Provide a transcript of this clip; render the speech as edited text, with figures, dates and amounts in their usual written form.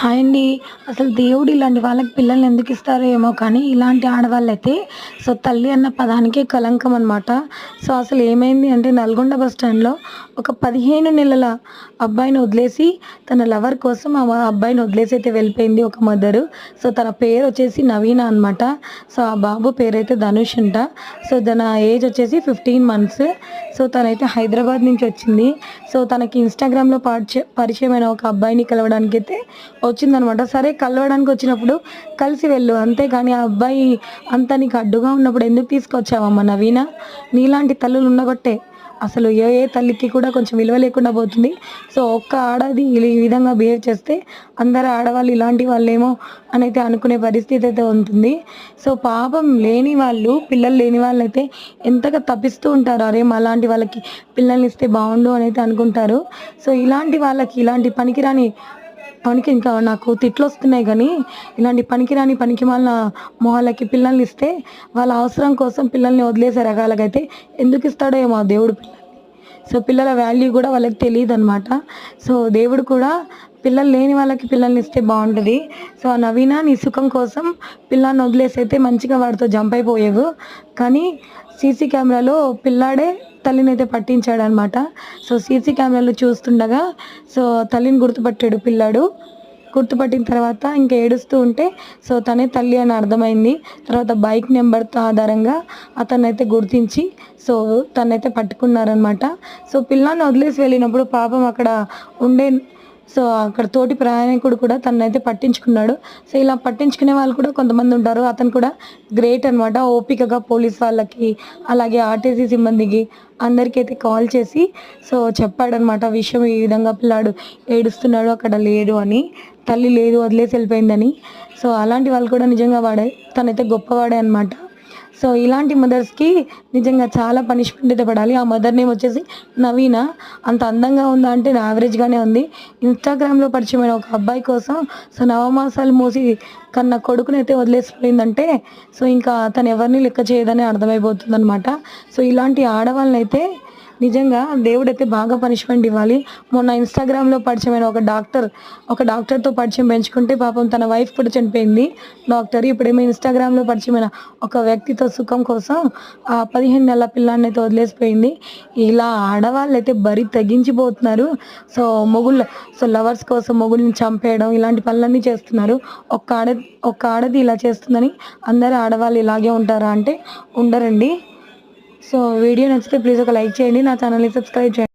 Hi అండి. అసలు దేవుడు ఇలాంటి వాళ్ళకి పిల్లల్ని ఎందుకు ఇస్తారో ఏమో కానీ, ఇలాంటి ఆడవాళ్ళైతే తల్లి అన్న పదానికే కలంకం అనమాట. అసలు ఏమైంది అంటే నల్గొండ బస్ స్టాండ్‌లో ఒక 15 నెలల అబ్బాయిని వదిలేసి, తన లవర్ కోసం అబ్బాయిని వదిలేసి అయితే వెళ్ళిపోయింది ఒక మదరు. తన పేరొచ్చేసి నవీన అనమాట. ఆ బాబు పేరైతే ధనుష్ అంట. తన ఏజ్ వచ్చేసి 15 మంత్స్. తనైతే హైదరాబాద్ నుంచి వచ్చింది. తనకి ఇన్‌స్టాగ్రామ్‌లో పరిచయమైన ఒక అబ్బాయిని కలవడానికైతే వచ్చిందనమాట. సరే కలవడానికి వచ్చినప్పుడు కలిసి వెళ్ళు. అంతేగాని ఆ అబ్బాయి అంత నీకు అడ్డుగా ఉన్నప్పుడు ఎందుకు తీసుకొచ్చావమ్మా నవీన? నీలాంటి తల్లులు ఉండబట్టే అసలు ఏ తల్లికి కూడా కొంచెం విలువ లేకుండా పోతుంది. ఒక్క ఆడది ఈ విధంగా బిహేవ్ చేస్తే అందరు ఆడవాళ్ళు ఇలాంటి వాళ్ళేమో అనైతే అనుకునే పరిస్థితి అయితే ఉంటుంది. పాపం లేని వాళ్ళు, పిల్లలు లేని వాళ్ళైతే ఎంతగా తపిస్తూ ఉంటారు. అరే మాలాంటి వాళ్ళకి పిల్లల్ని ఇస్తే బాగుండు అనైతే అనుకుంటారు. ఇలాంటి వాళ్ళకి ఇలాంటి పనికిరాని ఇంకా నాకు తిట్లొస్తున్నాయి గానీ, ఇలాంటి పనికిరాని పనికిమాలిన మొహాలకి పిల్లల్ని ఇస్తే, వాళ్ళ అవసరం కోసం పిల్లల్ని వదిలేసే రకాలకైతే ఎందుకిస్తాడో ఏమో ఆ దేవుడు పిల్లల్ని. పిల్లల వాల్యూ గూడా వాళ్ళకి తెలీదనమాట. దేవుడు కూడా పిల్లలు లేని వాళ్ళకి పిల్లల్ని ఇస్తే బావుంటది. ఆ నవీన నీ సుఖం కోసం పిల్లాడిని వదిలేసైతే మంచిగా వాడితో జంప్ అయిపోయావు. కానీ సీసీ కెమెరాలో పిల్లాడే తల్లినైతే పట్టించాడనమాట. సీసీ కెమెరాలో చూస్తుండగా తల్లిని గుర్తుపట్టాడు పిల్లాడు. గుర్తుపట్టిన తర్వాత ఇంక ఏడుస్తూ ఉంటే తనే తల్లి అని అర్థమైంది. తర్వాత బైక్ నెంబర్‌తో ఆధారంగా అతన్నైతే గుర్తించి తనైతే పట్టుకున్నారనమాట. పిల్లాడిని వదిలేసి వెళ్ళినప్పుడు పాపం అక్కడ ఉండే అక్కడ తోటి ప్రయాణికుడు కూడా తననైతే పట్టించుకున్నాడు. ఇలా పట్టించుకునే వాళ్ళు కూడా కొంతమంది ఉంటారు. అతను కూడా గ్రేట్ అనమాట. ఓపికగా పోలీస్ వాళ్ళకి, అలాగే ఆర్టీసీ సిబ్బందికి అందరికైతే కాల్ చేసి చెప్పాడనమాట విషయం. ఈ విధంగా పిల్లాడు ఏడుస్తున్నాడు, అక్కడ లేడు అని. తల్లి లేదు, వదిలేసి వెళ్ళిపోయిందని. అలాంటి వాళ్ళు కూడా నిజంగా తనైతే గొప్పవాడే అనమాట. ఇలాంటి మదర్స్‌కి నిజంగా చాలా పనిష్మెంట్ అయితే పడాలి. ఆ మదర్ నేమ్ వచ్చేసి నవీన. అంత అందంగా ఉందా అంటే యావరేజ్‌గానే ఉంది. ఇన్‌స్టాగ్రామ్‌లో పరిచయమైన ఒక అబ్బాయి కోసం నవమాసాలు మోసి కన్న కొడుకునైతే వదిలేసిపోయిందంటే ఇంకా తను ఎవరిని లెక్క చేయదని అర్థమైపోతుందనమాట. ఇలాంటి ఆడవాళ్ళనైతే నిజంగా దేవుడైతే బాగా పనిష్మెంట్ ఇవ్వాలి. మొన్న ఇన్‌స్టాగ్రామ్‌లో పరిచయమైన ఒక డాక్టర్‌తో పరిచయం పెంచుకుంటే పాపం తన వైఫ్ కూడా చనిపోయింది డాక్టర్. ఇప్పుడేమో ఇన్‌స్టాగ్రామ్‌లో పరిచయమైన ఒక వ్యక్తితో సుఖం కోసం ఆ 15 నెలల పిల్లాడినైతే వదిలేసిపోయింది. ఇలా ఆడవాళ్ళైతే బరి తెగించిపోతున్నారు. మొగుళ్ళు లవర్స్ కోసం మొగుళ్ళని చంపేయడం ఇలాంటి పనులన్నీ చేస్తున్నారు. ఒక్క ఆడది ఇలా చేస్తుందని అందరు ఆడవాళ్ళు ఇలాగే ఉంటారా అంటే ఉండరండి. వీడియో నచ్చితే ప్లీజ్ ఒక లైక్ చేయండి. నా ఛానల్‌ని సబ్స్క్రైబ్ చేయండి.